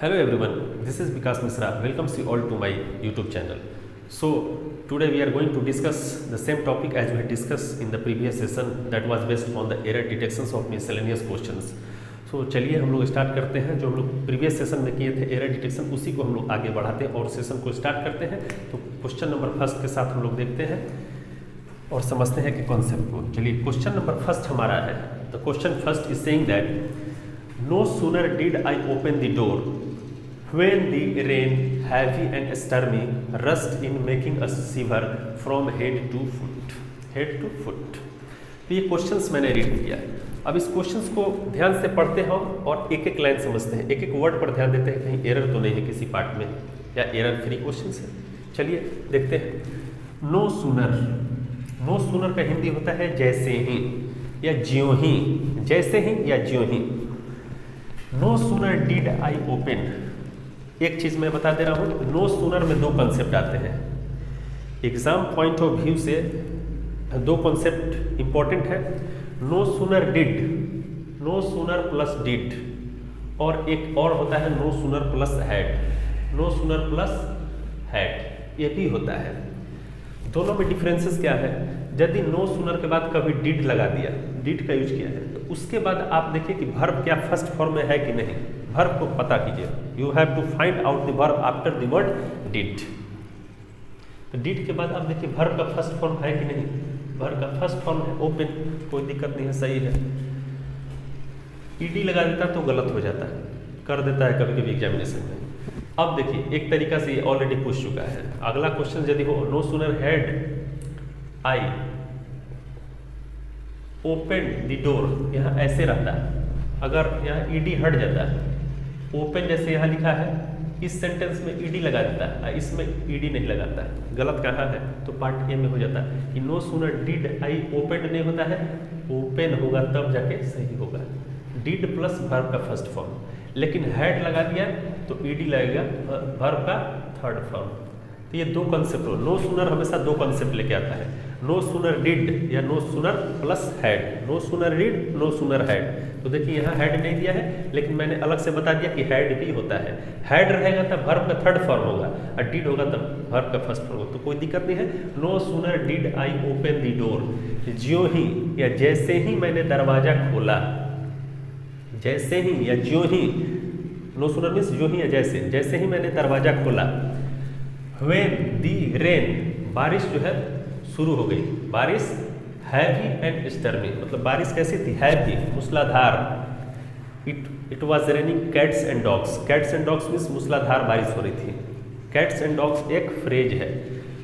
Hello everyone, this is Vikas Misra. Welcomes you all to my YouTube channel. So today we are going to discuss the same topic as we had discussed in the previous session, that was based on the error detections of miscellaneous questions. So चलिए हम लोग start करते हैं। जो हम लोग previous session में किए थे एरर डिटेक्शन, उसी को हम लोग आगे बढ़ाते हैं और सेशन को स्टार्ट करते हैं। तो क्वेश्चन नंबर फर्स्ट के साथ हम लोग देखते हैं और समझते हैं कि कॉन्सेप्ट को। चलिए क्वेश्चन नंबर फर्स्ट हमारा है। The question first is saying that no sooner did I open the door when the rain heavy and stormy rushed in making us shiver from head to foot. तो ये questions मैंने read किया। अब इस questions को ध्यान से पढ़ते हैं और एक एक लाइन समझते हैं, एक एक वर्ड पर ध्यान देते हैं, कहीं एरर तो नहीं है किसी पार्ट में या एरर फ्री क्वेश्चंस है। चलिए देखते हैं। नो सूनर का हिंदी होता है जैसे ही या ज्यों ही, जैसे ही या ज्यों ही। No sooner did I open, एक चीज मैं बता दे रहा हूं, नो सूनर में दो कॉन्सेप्ट आते हैं। एग्जाम पॉइंट ऑफ व्यू से दो कॉन्सेप्ट इंपॉर्टेंट है। No sooner did, no sooner plus did, और एक और होता है no sooner plus had, no sooner plus had, ये भी होता है। दोनों में डिफरेंसेस क्या है? यदि नो सूनर के बाद कभी डिड लगा दिया, डिड का यूज किया है, तो उसके बाद आप देखिए कि वर्ब क्या फर्स्ट फॉर्म में है कि नहीं, वर्ब को पता कीजिए। You have to find out the verb after the word did. तो डिड के बाद आप देखिए वर्ब का फर्स्ट फॉर्म है कि नहीं, वर्ब का फर्स्ट फॉर्म है ओपन, कोई दिक्कत नहीं है, सही है। ईडी लगा देता तो गलत हो जाता है, कर देता है कभी कभी एग्जामिनेशन में। अब देखिए एक तरीका से ये ऑलरेडी पूछ चुका है। अगला क्वेश्चन यदि हो no sooner had I open the door, यहाँ ऐसे रहता है, अगर यहाँ ईडी हट जाता है, ओपन जैसे यहाँ लिखा है, इस सेंटेंस में ईडी लगा देता है, इसमें ईडी नहीं लगाता है, गलत कहाँ है? तो पार्ट ए में हो जाता है कि no sooner did I open नहीं होता है, ओपन होगा तब जाके सही होगा, डिड प्लस वर्ब का फर्स्ट फॉर्म। लेकिन हैड लगा दिया तो ईडी लगेगा वर्ब का थर्ड फॉर्म। तो ये दो कॉन्सेप्ट हो, नो सूनर हमेशा दो कॉन्सेप्ट लेके आता है, नो सूनर डिड या no sooner plus had, no sooner did no sooner had. तो देखिए यहाँ हैड नहीं दिया है, लेकिन मैंने अलग से बता दिया कि हैड भी होता है। हैड रहेगा तब वर्ब का थर्ड फॉर्म होगा और डिड होगा तब वर्ब का फर्स्ट फॉर्म होगा, तो कोई दिक्कत नहीं है। No sooner did I open the door, ज्यों ही या जैसे ही मैंने दरवाजा खोला, जैसे ही या ज्यों ही, नो सूनर मीन्स ज्यों ही या जैसे, जैसे ही मैंने दरवाजा खोला। व्हेन दी रेन, बारिश जो है शुरू हो गई, बारिश हैवी एंड स्टर्मी, मतलब बारिश कैसी थी? हैवी, मूसलाधार। It was raining cats and dogs, cats and dogs means मूसलाधार बारिश हो रही थी। कैट्स एंड डॉग्स एक फ्रेज है।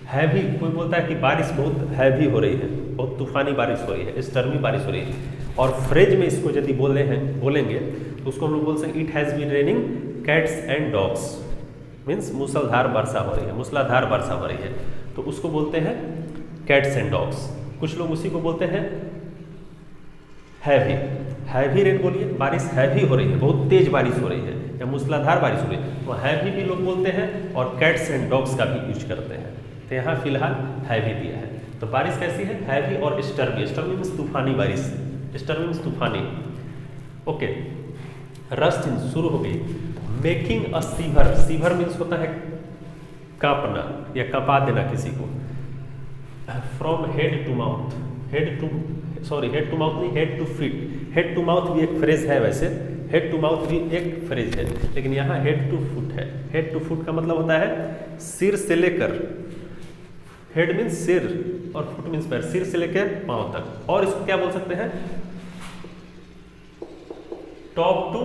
हैवी, कोई बोलता है कि बारिश बहुत हैवी हो रही है, बहुत तूफानी बारिश हो रही है, स्टर्मी बारिश हो रही है। और फ्रेज में इसको यदि बोलेंगे तो उसको हम लोग बोल सकते it has been raining cats and dogs, means मूसलाधार वर्षा हो रही है, मूसलाधार वर्षा हो रही है, तो उसको बोलते हैं कैट्स एंड डॉग्स। कुछ लोग उसी को बोलते हैं हैवी, हैवी रेन बोलिए, बारिश हैवी हो रही है, बहुत तेज बारिश हो रही है या मूसलाधार बारिश हो रही है, तो हैवी भी लोग बोलते हैं और कैट्स एंड डॉग्स का भी यूज करते हैं। तो यहाँ फिलहाल हैवी दिया है। तो बारिश कैसी है? हैवी और स्टर्मी, स्टर्मी मीन्स तूफानी बारिश, स्टर्मी मीन्स तूफानी। ओके, रस्ट इन शुरू हो गई। Making a shiver, shiver means होता है कांपना या कपा देना किसी को। From head to mouth, head to mouth नहीं, head to feet. Head to mouth भी एक फ्रेज है, वैसे हेड टू माउथ भी एक फ्रेज है, लेकिन यहाँ हेड टू फुट है। हेड टू फुट का मतलब होता है सिर से लेकर, हेड मीन्स सिर और फुट मीन्स पैर, सिर से लेकर पांव तक। और इसको क्या बोल सकते हैं? टॉप टू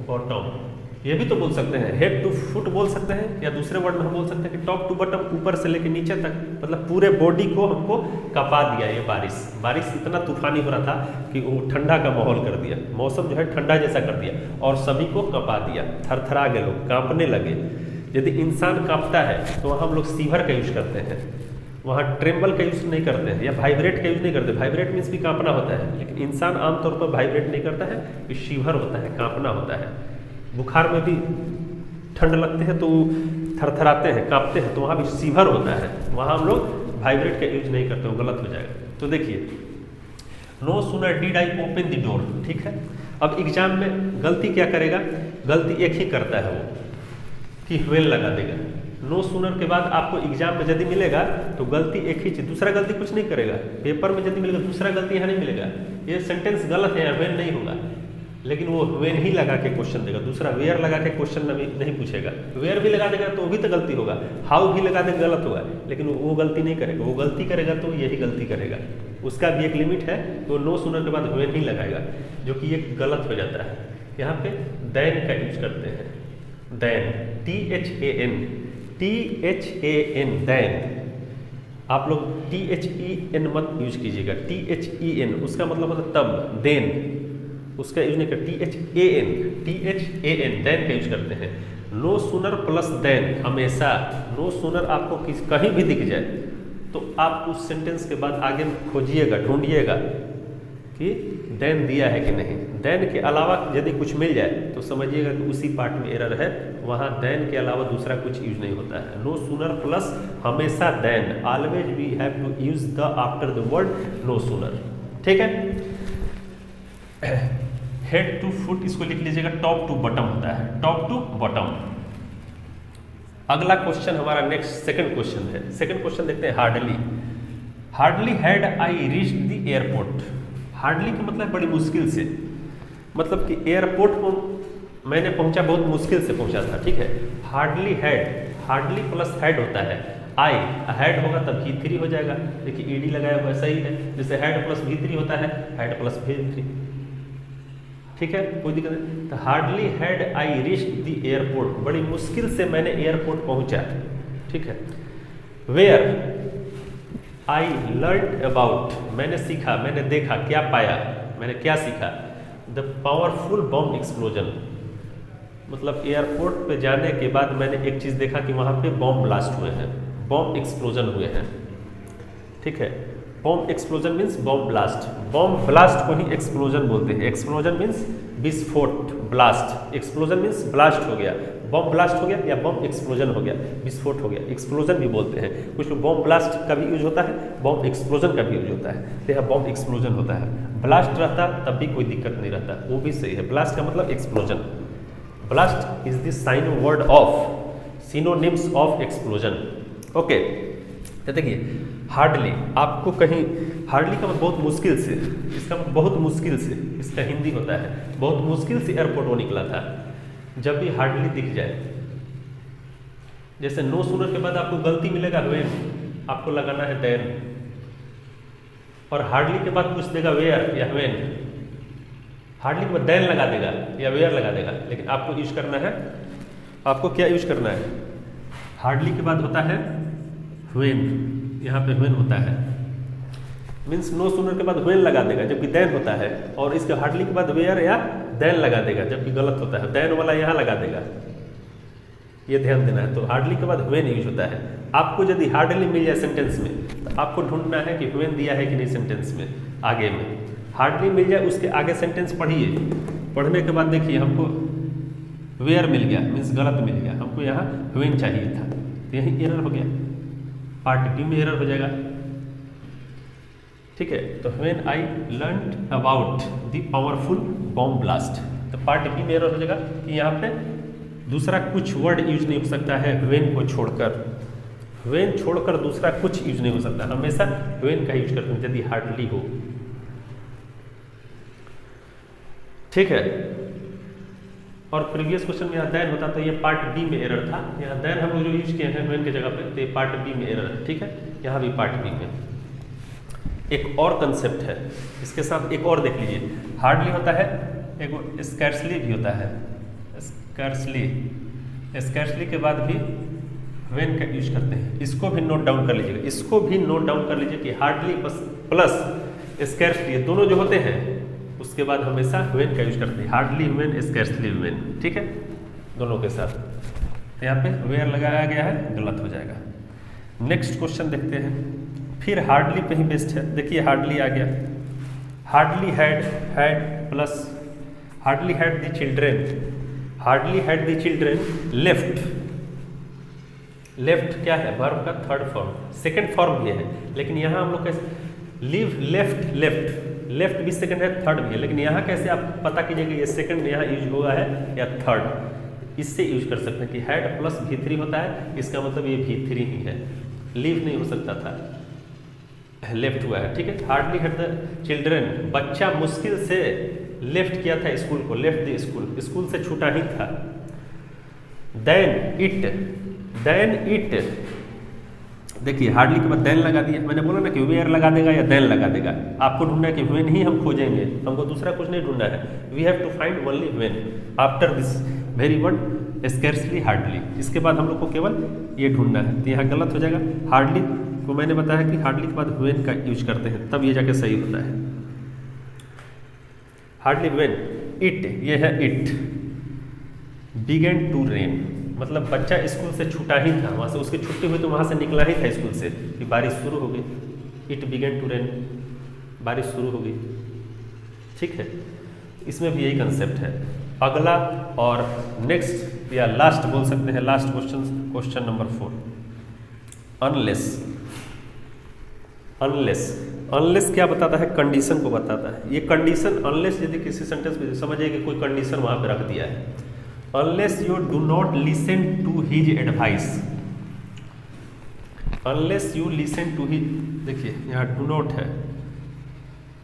बॉटम, ये भी तो बोल सकते हैं। हेड टू फुट बोल सकते हैं, या दूसरे वर्ड में हम बोल सकते हैं कि टॉप टू बॉटम, ऊपर से लेकर नीचे तक, मतलब पूरे बॉडी को हमको कपा दिया। ये बारिश इतना तूफानी हो रहा था कि वो ठंडा का माहौल कर दिया, मौसम जो है ठंडा जैसा कर दिया और सभी को कपा दिया, थरथरा गए लोग, कांपने लगे। यदि इंसान कांपता है तो वहाँ हम लोग सीवर का यूज करते हैं, वहाँ ट्रेम्बल का यूज नहीं करते हैं या वाइब्रेट का यूज नहीं करते। वाइब्रेट मीन्स भी कांपना होता है, लेकिन इंसान आमतौर पर वाइब्रेट नहीं करता है, कि शीवर होता है, कांपना होता है। बुखार में भी ठंड लगते हैं तो थरथराते हैं, कांपते हैं, तो वहाँ भी सीवर होता है, वहाँ हम लोग वाइब्रेट का यूज नहीं करते, वो गलत हो जाएगा। तो देखिए no sooner did I open the door, ठीक है। अब एग्जाम में गलती क्या करेगा गलती एक ही करता है वो कि व्हेन लगा देगा। नो सूनर के बाद आपको एग्जाम में यदि मिलेगा तो गलती एक ही चीज, दूसरा गलती कुछ नहीं करेगा। पेपर में यदि मिलेगा दूसरा गलती यहाँ नहीं मिलेगा, ये सेंटेंस गलत है, व्हेन नहीं होगा, लेकिन वो व्हेन ही लगा के क्वेश्चन देगा, दूसरा वेयर लगा के क्वेश्चन नहीं पूछेगा। वेयर भी लगा देगा तो भी तो गलती होगा, हाउ भी लगा देगा गलत होगा, लेकिन वो गलती नहीं करेगा। वो गलती करेगा तो यही गलती करेगा, उसका भी एक लिमिट है। तो नो सूनर के बाद व्हेन ही लगाएगा, जो कि ये गलत हो जाता है। यहाँ पे देन का यूज करते हैं, देन, THAN, देन। आप लोग THEN मत यूज कीजिएगा, THEN उसका मतलब होता है तब, देन उसका यूज नहीं कर, THAN देन का यूज करते हैं। नो सूनर प्लस देन, हमेशा नो सूनर आपको कहीं भी दिख जाए तो आप उस सेंटेंस के बाद आगे खोजिएगा, ढूंढिएगा कि देन दिया है कि नहीं। देन के अलावा यदि कुछ मिल जाए तो समझिएगा कि उसी पार्ट में एरर है, वहाँ देन के अलावा दूसरा कुछ यूज नहीं होता है। नो सूनर प्लस हमेशा than, always we have to use the after the word no sooner. ठीक है, हेड टू फुट इसको लिख लीजिएगा, टॉप टू बॉटम होता है, टॉप टू बॉटम। अगला क्वेश्चन हमारा नेक्स्ट सेकंड क्वेश्चन है। सेकंड क्वेश्चन देखते हैं, hardly. Hardly had I reached the airport. Hardly का मतलब बड़ी मुश्किल से, मतलब कि एयरपोर्ट को मैंने पहुंचा, बहुत मुश्किल से पहुंचा था। ठीक है, hardly had, hardly plus had होता है, आई हैड होगा तब V3 हो जाएगा। देखिए ईडी लगाया हुआ सही है, जैसे हैड प्लस V3 होता है, हैड प्लस V3। ठीक है, कोई दिक्कत नहीं। तो hardly had I reached the airport, बड़ी मुश्किल से मैंने एयरपोर्ट पहुंचा। ठीक है, वेयर आई लर्न अबाउट, मैंने सीखा, मैंने देखा, क्या पाया, मैंने क्या सीखा, द पावरफुल बॉम्ब एक्सप्लोजन। मतलब एयरपोर्ट पे जाने के बाद मैंने एक चीज़ देखा कि वहाँ पे बॉम्ब ब्लास्ट हुए हैं, बॉम्ब एक्सप्लोजन हुए हैं। ठीक है, bomb explosion means bomb blast, bomb blast को ही एक्सप्लोजन बोलते हैं। एक्सप्लोजन मीन्स विस्फोट, ब्लास्ट, एक्सप्लोजन मीन्स ब्लास्ट हो गया, बॉम्ब ब्लास्ट हो गया या बॉम्ब एक्सप्लोजन हो गया, विस्फोट हो गया, एक्सप्लोजन भी बोलते हैं। कुछ लोग बॉम्ब ब्लास्ट का भी यूज होता है, बॉम्ब एक्सप्लोजन का भी यूज होता है। तो यह बॉम्ब एक्सप्लोजन होता है, ब्लास्ट रहता तब भी कोई दिक्कत नहीं रहता, वो भी सही है। ब्लास्ट का मतलब explosion, blast is the sign word of, synonyms of explosion. Okay, तो देखिए हार्डली, आपको कहीं हार्डली का मतलब बहुत मुश्किल से, इसका मतलब बहुत मुश्किल से, इसका हिंदी होता है बहुत मुश्किल से एयरपोर्ट वो निकला था। जब भी हार्डली दिख जाए, जैसे नो सूनर के बाद आपको गलती मिलेगा व्हेन, आपको लगाना है देन, और हार्डली के बाद पूछ देगा वेयर या व्हेन। हार्डली के बाद देन लगा देगा या वेयर लगा देगा, लेकिन आपको यूज करना है, आपको क्या यूज करना है, हार्डली के बाद होता है व्हेन, यहाँ पे व्हेन होता है, मीन्स नो सूनर के बाद व्हेन लगा देगा जबकि देन होता है, और इसके हार्डली के बाद वेयर या देन लगा देगा जबकि गलत होता है, देन वाला यहाँ लगा देगा, ये ध्यान देना है। तो हार्डली के बाद व्हेन यूज होता है। आपको यदि हार्डली मिल जाए सेंटेंस में तो आपको ढूंढना है कि व्हेन दिया है कि नहीं सेंटेंस में, आगे में हार्डली मिल जाए उसके आगे सेंटेंस पढ़िए, पढ़ने के बाद देखिए हमको वेयर मिल गया मीन्स गलत मिल गया, हमको यहाँ व्हेन चाहिए था, तो यही एरर हो गया, पार्ट बी में एरर हो जाएगा। ठीक है, तो when I learn about the powerful bomb blast, तो पार्ट बी में एरर हो जाएगा कि यहाँ पे दूसरा कुछ वर्ड यूज नहीं हो सकता है व्हेन को छोड़कर, व्हेन छोड़कर दूसरा कुछ यूज नहीं हो सकता, हमेशा व्हेन का यूज करते हैं यदि हार्डली हो। ठीक है, और प्रीवियस क्वेश्चन में यहाँ देन होता तो ये पार्ट बी में एरर था, यहाँ देन हम लोग जो यूज किए हैं व्हेन के जगह पे, तो ये पार्ट बी में एरर है। ठीक है, यहाँ भी पार्ट बी में एक और कंसेप्ट है, इसके साथ एक और देख लीजिए। हार्डली होता है, एक स्कैर्सली भी होता है, स्कैर्सली, स्कैर्सली के बाद भी व्हेन का यूज करते हैं। इसको भी नोट डाउन कर लीजिएगा, इसको भी नोट डाउन कर लीजिए कि हार्डली प्लस स्कैर्सली दोनों जो होते हैं उसके बाद हमेशा व्हेन का यूज करते हैं, हार्डली व्हेन, स्कैर्सली व्हेन। ठीक है, दोनों के साथ। तो यहाँ पे वेयर लगाया गया है, गलत हो जाएगा। नेक्स्ट क्वेश्चन देखते हैं, फिर हार्डली पे ही बेस्ट है। देखिए हार्डली आ गया, hardly had plus hardly had the children, hardly had the children left, left क्या है, वर्ब का थर्ड फॉर्म, सेकंड फॉर्म भी है, लेकिन यहाँ हम लोग कैसे लिव लेफ्ट, लेफ्ट लेफ्ट भी सेकंड है, थर्ड भी है, लेकिन यहाँ कैसे आप पता कीजिएगा ये सेकंड यहाँ यूज हुआ है या थर्ड। इससे यूज कर सकते हैं कि हैड प्लस V3 होता है, इसका मतलब ये V3 ही है, लीव नहीं हो सकता था, लेफ्ट हुआ है। ठीक है, हार्डली हैड द चिल्ड्रन, बच्चा मुश्किल से लेफ्ट किया था स्कूल को, लेफ्ट द स्कूल, स्कूल से छूटा ही था। देन इट, देखिए हार्डली के बाद देन लगा दिया, मैंने बोला ना कि वेयर लगा देगा या देन लगा देगा। आपको ढूंढना है कि व्हेन ही हम खोजेंगे, हमको दूसरा कुछ नहीं ढूंढना है। We have to find only when after this very word scarcely hardly, इसके बाद हम लोग को केवल ये ढूंढना है। तो यहाँ गलत हो जाएगा, हार्डली को मैंने बताया कि हार्डली के बाद व्हेन का यूज करते हैं, तब ये जाके सही होता है। हार्डली व्हेन इट, ये है इट, बिगेन टू रेन, मतलब बच्चा स्कूल से छूटा ही था, वहाँ से उसकी छुट्टी हुई तो वहाँ से निकला ही था स्कूल से कि बारिश शुरू हो गई। इट बिगेन टू रेन, बारिश शुरू हो गई। ठीक है, इसमें भी यही कंसेप्ट है। अगला और नेक्स्ट या लास्ट बोल सकते हैं, लास्ट क्वेश्चन नंबर 4, अनलेस क्या बताता है? कंडीशन को बताता है। ये कंडीशन अनलेस यदि किसी सेंटेंस में समझिए कि कोई कंडीशन वहाँ पे रख दिया है, unless you do not listen to his advice, unless you listen to his, देखिए यहाँ डू नॉट है,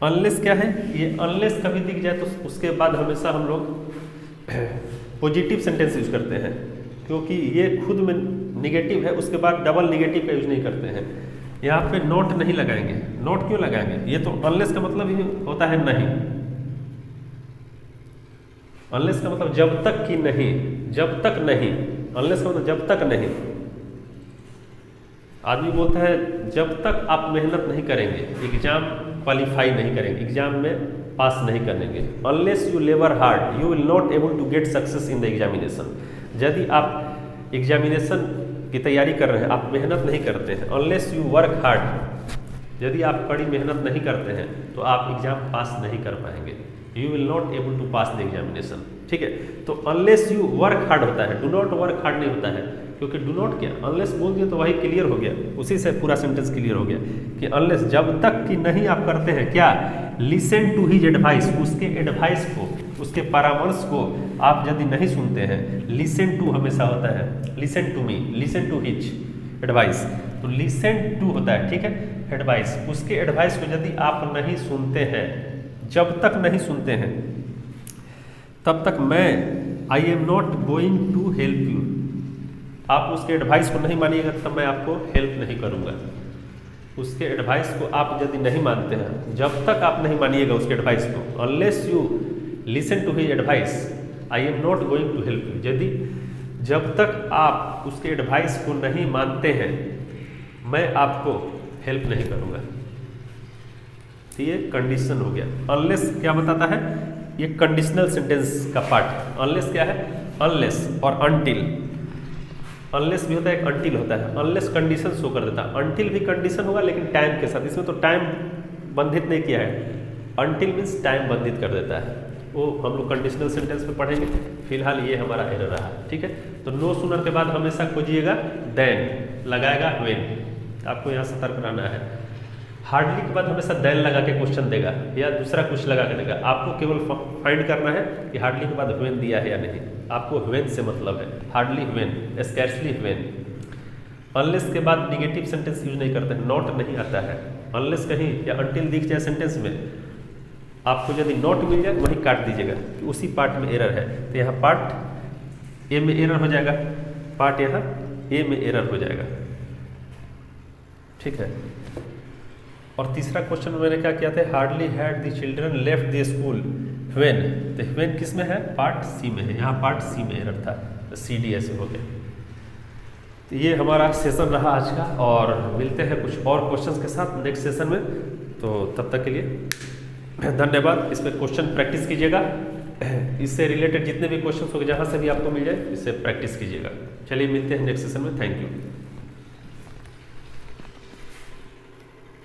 अनलेस क्या है? ये अनलेस कभी दिख जाए तो उसके बाद हमेशा हम लोग पॉजिटिव सेंटेंस यूज करते हैं, क्योंकि ये खुद में निगेटिव है, उसके बाद डबल निगेटिव का यूज नहीं करते हैं। यहाँ पे नॉट नहीं लगाएंगे। नॉट क्यों लगाएंगे? ये तो अनलेस का मतलब ही होता है नहीं, अनलेस का मतलब जब तक कि नहीं, जब तक नहीं, अनलेस का मतलब जब तक नहीं। आदमी बोलता है जब तक आप मेहनत नहीं करेंगे, एग्जाम क्वालिफाई नहीं करेंगे, एग्जाम में पास नहीं करेंगे, unless you labour hard you will not able to get success in the examination. यदि आप एग्जामिनेशन की तैयारी कर रहे हैं, आप मेहनत नहीं करते हैं, अनलेस यू वर्क हार्ड, यदि आप कड़ी मेहनत नहीं करते हैं तो आप एग्जाम पास नहीं कर पाएंगे, you will not able to pass the examination. ठीक है, तो अनलेस यू वर्क हार्ड होता है, डू नॉट वर्क हार्ड नहीं होता है, क्योंकि डू नॉट क्या, अनलेस बोल दिया तो वही क्लियर हो गया, उसी से पूरा सेंटेंस क्लियर हो गया कि अनलेस जब तक कि नहीं आप करते हैं क्या, लिसन टू हिज एडवाइस, उसके एडवाइस को, उसके परामर्श को आप यदि नहीं सुनते हैं, लिसन टू हमेशा होता है, listen to me, listen to his advice, तो लिसन टू होता है। ठीक है, एडवाइस, उसके एडवाइस को यदि आप नहीं सुनते हैं, जब तक नहीं सुनते हैं तब तक मैं I am not going to help you, आप उसके एडवाइस को नहीं मानिएगा तब मैं आपको हेल्प नहीं करूँगा। उसके एडवाइस को आप यदि नहीं मानते हैं, जब तक आप नहीं मानिएगा उसके एडवाइस को, unless you listen to his advice I am not going to help you, यदि जब तक आप उसके एडवाइस को नहीं मानते हैं मैं आपको हेल्प नहीं करूँगा। तो ये कंडीशन हो गया। अनलेस क्या बताता है? ये कंडीशनल सेंटेंस का पार्ट है। अनलेस क्या है? अनलेस और अनटिल, अनलेस भी होता है, एक अनटिल होता है। अनलेस कंडीशन शो कर देता है, अनटिल भी कंडीशन होगा लेकिन टाइम के साथ, इसमें तो टाइम बंधित नहीं किया है, अनटिल मीन्स टाइम बंधित कर देता है, वो हम लोग कंडीशनल सेंटेंस में पढ़ेंगे। फिलहाल ये हमारा एरर रहा। ठीक है, तो नो सूनर के बाद हमेशा खोजिएगा देन, लगाएगा व्हेन, आपको यहाँ सतर्क रहना है। हार्डली के बाद हमेशा देन लगा के क्वेश्चन देगा या दूसरा कुछ लगा के देगा, आपको केवल फाइंड करना है कि हार्डली के बाद व्हेन दिया है या नहीं, आपको व्हेन से मतलब है, hardly when, scarcely when. Unless के बाद निगेटिव सेंटेंस यूज नहीं करते हैं, नॉट नहीं आता है। अनलेस कहीं या अनटिल दिख जाए सेंटेंस में, आपको यदि नॉट मिल जाए वहीं काट दीजिएगा कि उसी पार्ट में एरर है, तो यहाँ पार्ट ए में एरर हो जाएगा, पार्ट यहाँ ए में एरर हो जाएगा। ठीक है, और तीसरा क्वेश्चन में मैंने क्या किया था, hardly had the children left the school when, तो व्हेन किस में है? पार्ट सी में है, यहाँ पार्ट सी में एरर था, तो सी डी ऐसे हो गया। तो ये हमारा सेशन रहा आज का, और मिलते हैं कुछ और क्वेश्चंस के साथ नेक्स्ट सेशन में। तो तब तक के लिए धन्यवाद। इस पर क्वेश्चन प्रैक्टिस कीजिएगा, इससे रिलेटेड जितने भी क्वेश्चन हो जहाँ से भी आपको मिल जाए इससे प्रैक्टिस कीजिएगा। चलिए मिलते हैं नेक्स्ट सेशन में, थैंक यू।